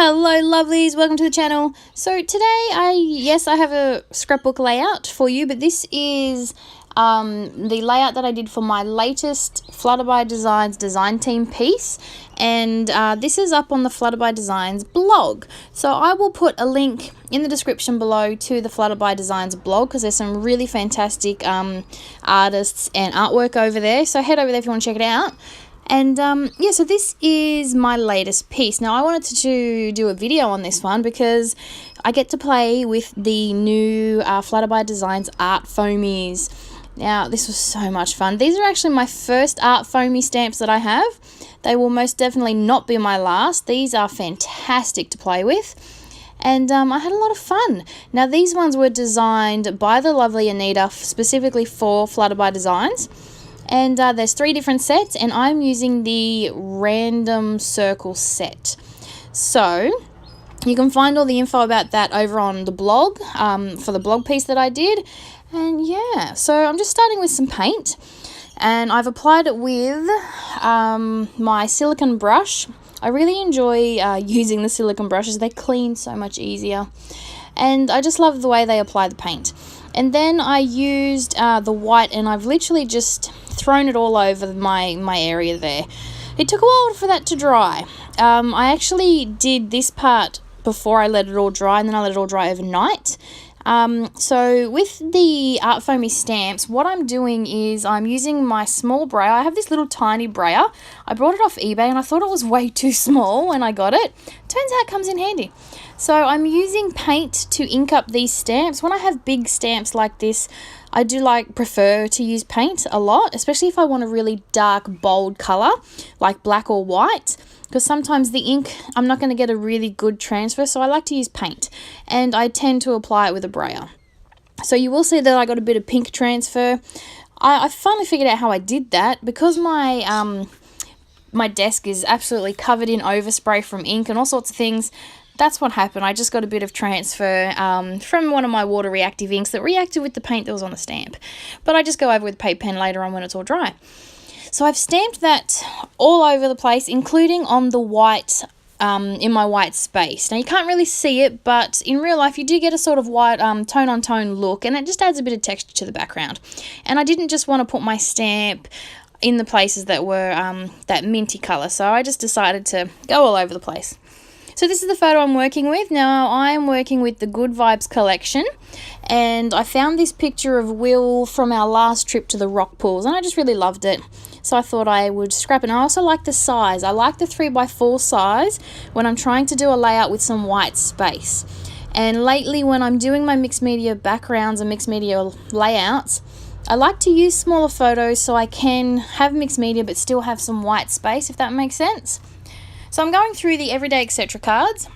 Hello lovelies, welcome to the channel. So today I have a scrapbook layout for you, but this is the layout that I did for my latest Flutterby Designs design team piece, and this is up on the Flutterby Designs blog. So I will put a link in the description below to the Flutterby Designs blog because there's some really fantastic artists and artwork over there, so head over there if you want to check it out. And so this is my latest piece. Now I wanted to do a video on this one because I get to play with the new Flutterby Designs Art Foamies. Now this was so much fun. These are actually my first art foamy stamps that I have. They will most definitely not be my last. These are fantastic to play with. And I had a lot of fun. Now these ones were designed by the lovely Anita specifically for Flutterby Designs. And there's 3 different sets, and I'm using the random circle set. So you can find all the info about that over on the blog for the blog piece that I did. And yeah, so I'm just starting with some paint, and I've applied it with my silicone brush. I really enjoy using the silicone brushes. They clean so much easier, and I just love the way they apply the paint. And then I used the white, and I've literally just thrown it all over my area there. It took a while for that to dry. I actually did this part before I let it all dry, and then I let it all dry overnight. So with the Art Foamy stamps, what I'm doing is I'm using my small brayer. I have this little tiny brayer. I brought it off eBay and I thought it was way too small when I got it. Turns out it comes in handy. So I'm using paint to ink up these stamps. When I have big stamps like this, I do prefer to use paint a lot, especially if I want a really dark, bold color like black or white, because sometimes the ink, I'm not going to get a really good transfer, so I like to use paint, and I tend to apply it with a brayer. So you will see that I got a bit of pink transfer. I finally figured out how I did that because my my desk is absolutely covered in overspray from ink and all sorts of things. That's what happened. I just got a bit of transfer from one of my water reactive inks that reacted with the paint that was on the stamp. But I just go over with paint pen later on when it's all dry. So I've stamped that all over the place, including on the white, in my white space. Now you can't really see it, but in real life you do get a sort of white tone-on-tone look, and it just adds a bit of texture to the background. And I didn't just want to put my stamp in the places that were that minty colour, so I just decided to go all over the place. So this is the photo I'm working with. Now I'm working with the Good Vibes collection, and I found this picture of Will from our last trip to the rock pools, and I just really loved it. So I thought I would scrap it. And I also like the size. I like the 3x4 size when I'm trying to do a layout with some white space. And lately when I'm doing my mixed media backgrounds and mixed media layouts, I like to use smaller photos so I can have mixed media but still have some white space, if that makes sense. So I'm going through the Everyday Etc. cards.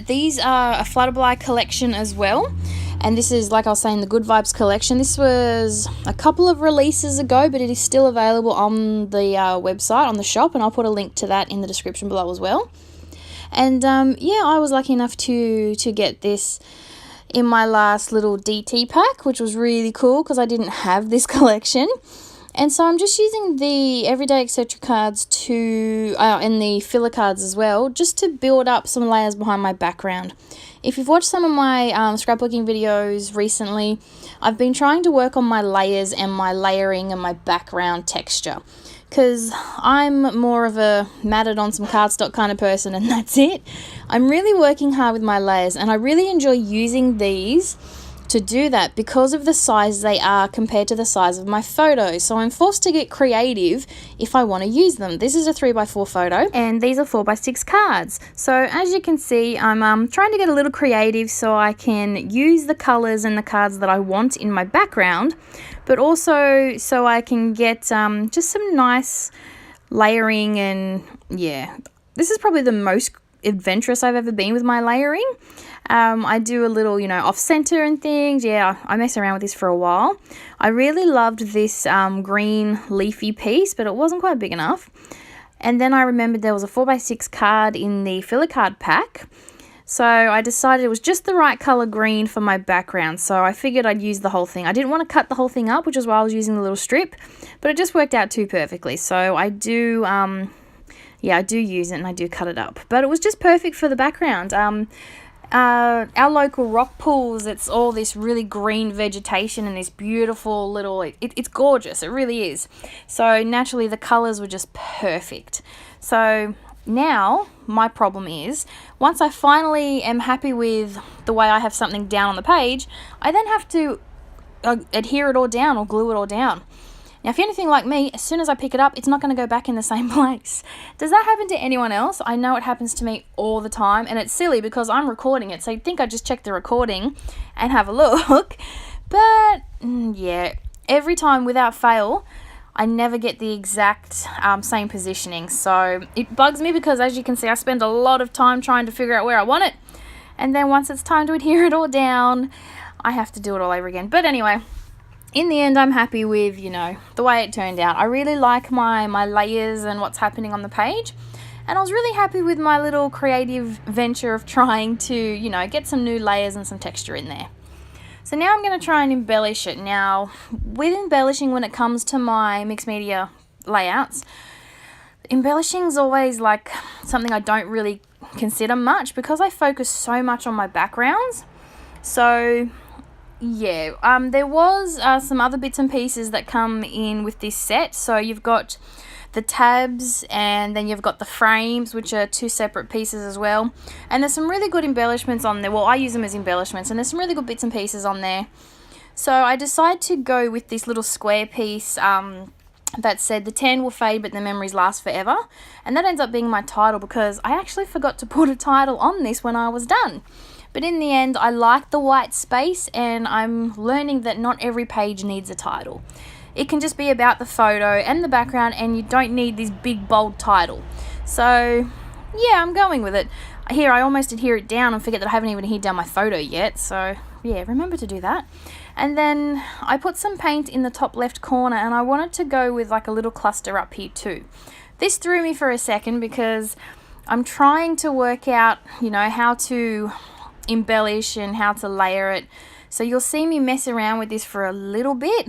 These are a Flutterby collection as well. And this is, like I was saying, the Good Vibes collection. This was a couple of releases ago, but it is still available on the website, on the shop. And I'll put a link to that in the description below as well. And yeah, I was lucky enough to get this in my last little DT pack, which was really cool because I didn't have this collection. And so I'm just using the Everyday Etc. cards to, and the filler cards as well, just to build up some layers behind my background. If you've watched some of my scrapbooking videos recently, I've been trying to work on my layers and my layering and my background texture. Because I'm more of a matted on some cardstock kind of person, and that's it. I'm really working hard with my layers, and I really enjoy using these to do that because of the size they are compared to the size of my photos. So I'm forced to get creative if I want to use them. This is a 3x4 photo, and these are 4x6 cards. So as you can see, I'm trying to get a little creative so I can use the colors and the cards that I want in my background, but also so I can get just some nice layering. And yeah, this is probably the most adventurous I've ever been with my layering. I do a little, off center and things. Yeah, I mess around with this for a while. I really loved this green leafy piece, but it wasn't quite big enough. And then I remembered there was a 4x6 card in the filler card pack. So I decided it was just the right color green for my background. So I figured I'd use the whole thing. I didn't want to cut the whole thing up, which is why I was using the little strip, but it just worked out too perfectly. So I do yeah, I do use it and I do cut it up. But it was just perfect for the background. Our local rock pools, it's all this really green vegetation and this beautiful little, it's gorgeous, it really is. So naturally the colors were just perfect. So now my problem is, once I finally am happy with the way I have something down on the page, I then have to adhere it all down or glue it all down. Now, if you're anything like me, as soon as I pick it up, it's not going to go back in the same place. Does that happen to anyone else? I know it happens to me all the time, and it's silly because I'm recording it, so you'd think I'd just check the recording and have a look. But, yeah, every time without fail, I never get the exact same positioning. So it bugs me because, as you can see, I spend a lot of time trying to figure out where I want it. And then once it's time to adhere it all down, I have to do it all over again. But anyway, in the end, I'm happy with, you know, the way it turned out. I really like my layers and what's happening on the page. And I was really happy with my little creative venture of trying to, you know, get some new layers and some texture in there. So now I'm going to try and embellish it. Now, with embellishing, when it comes to my mixed media layouts, embellishing is always like something I don't really consider much because I focus so much on my backgrounds. So yeah, there was some other bits and pieces that come in with this set. So you've got the tabs and then you've got the frames, which are two separate pieces as well. And there's some really good embellishments on there. Well, I use them as embellishments, and there's some really good bits and pieces on there. So I decided to go with this little square piece that said the tan will fade but the memories last forever. And that ends up being my title because I actually forgot to put a title on this when I was done. But in the end, I like the white space, and I'm learning that not every page needs a title. It can just be about the photo and the background, and you don't need this big bold title. So yeah, I'm going with it. Here, I almost adhere it down and forget that I haven't even adhered down my photo yet. So yeah, remember to do that. And then I put some paint in the top left corner, and I wanted to go with like a little cluster up here too. This threw me for a second because I'm trying to work out, you know, how to embellish and how to layer it. So you'll see me mess around with this for a little bit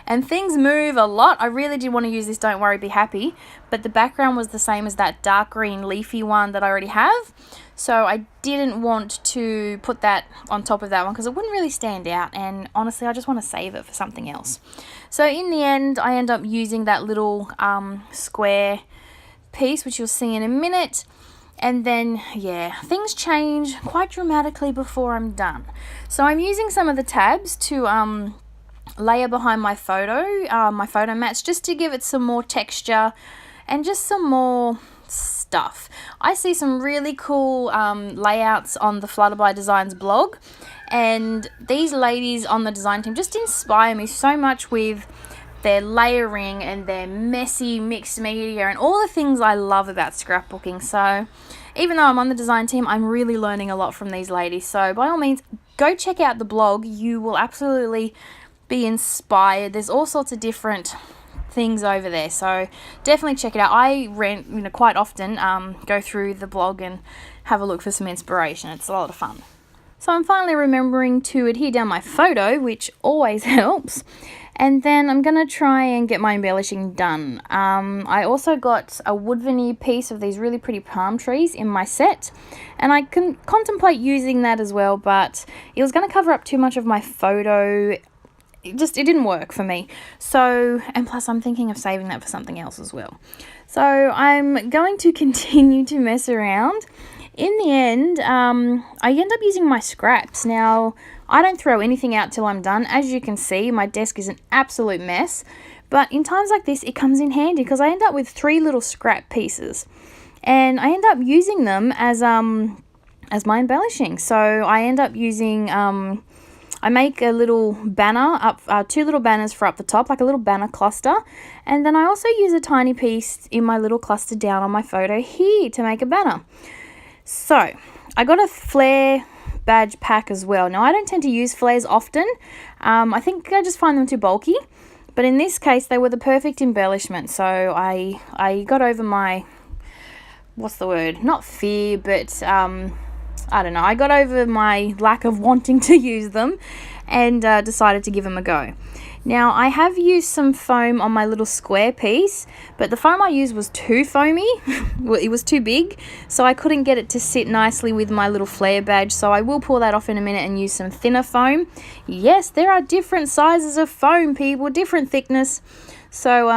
and things move a lot. I really did want to use this Don't Worry Be Happy, but the background was the same as that dark green leafy one that I already have. So I didn't want to put that on top of that one because it wouldn't really stand out, and honestly I just want to save it for something else. So in the end I end up using that little square piece, which you'll see in a minute. And then, yeah, things change quite dramatically before I'm done. So I'm using some of the tabs to layer behind my photo mats, just to give it some more texture and just some more stuff. I see some really cool layouts on the Flutterby Designs blog, and these ladies on the design team just inspire me so much with their layering and their messy mixed media and all the things I love about scrapbooking. So even though I'm on the design team, I'm really learning a lot from these ladies. So by all means, go check out the blog. You will absolutely be inspired. There's all sorts of different things over there, so definitely check it out. I quite often go through the blog and have a look for some inspiration. It's a lot of fun. So I'm finally remembering to adhere down my photo, which always helps. And then I'm going to try and get my embellishing done. I also got a wood veneer piece of these really pretty palm trees in my set. And I can contemplate using that as well, but it was going to cover up too much of my photo. It didn't work for me. So, and plus I'm thinking of saving that for something else as well. So I'm going to continue to mess around. In the end, I end up using my scraps. Now, I don't throw anything out till I'm done. As you can see, my desk is an absolute mess. But in times like this, it comes in handy because I end up with 3 little scrap pieces. And I end up using them as my embellishing. So I end up using, I make a little banner, 2 little banners for up the top, like a little banner cluster. And then I also use a tiny piece in my little cluster down on my photo here to make a banner. So I got a flare badge pack as well. Now I don't tend to use flares often. I think I just find them too bulky. But in this case, they were the perfect embellishment. So I got over my, what's the word? Not fear, but I I don't know, I got over my lack of wanting to use them and decided to give them a go. Now, I have used some foam on my little square piece, but the foam I used was too foamy. Well, it was too big, so I couldn't get it to sit nicely with my little flare badge, so I will pull that off in a minute and use some thinner foam. Yes, there are different sizes of foam, people, different thickness. So,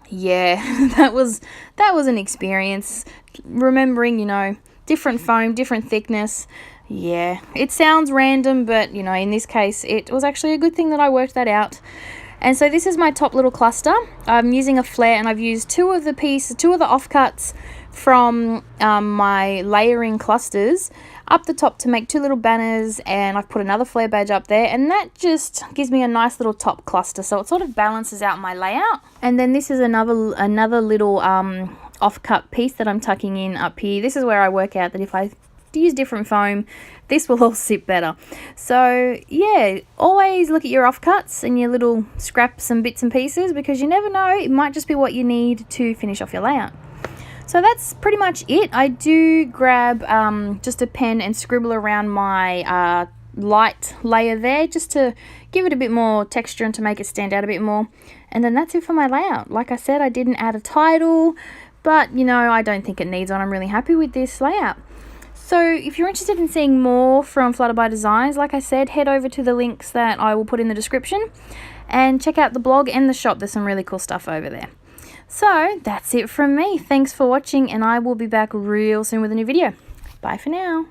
yeah, that was an experience. Remembering, you know, different foam, different thickness. Yeah, it sounds random, but, you know, in this case, it was actually a good thing that I worked that out. And so this is my top little cluster. I'm using a flare, and I've used two of the offcuts from my layering clusters up the top to make two little banners, and I've put another flare badge up there, and that just gives me a nice little top cluster, so it sort of balances out my layout. And then this is another little offcut piece that I'm tucking in up here. This is where I work out that if I use different foam, this will all sit better. So yeah, always look at your offcuts and your little scraps and bits and pieces, because you never know, it might just be what you need to finish off your layout. So that's pretty much it. I do grab just a pen and scribble around my light layer there, just to give it a bit more texture and to make it stand out a bit more. And then that's it for my layout. Like I said, I didn't add a title, but you know, I don't think it needs one. I'm really happy with this layout. So if you're interested in seeing more from Flutterby Designs, like I said, head over to the links that I will put in the description and check out the blog and the shop. There's some really cool stuff over there. So that's it from me. Thanks for watching, and I will be back real soon with a new video. Bye for now.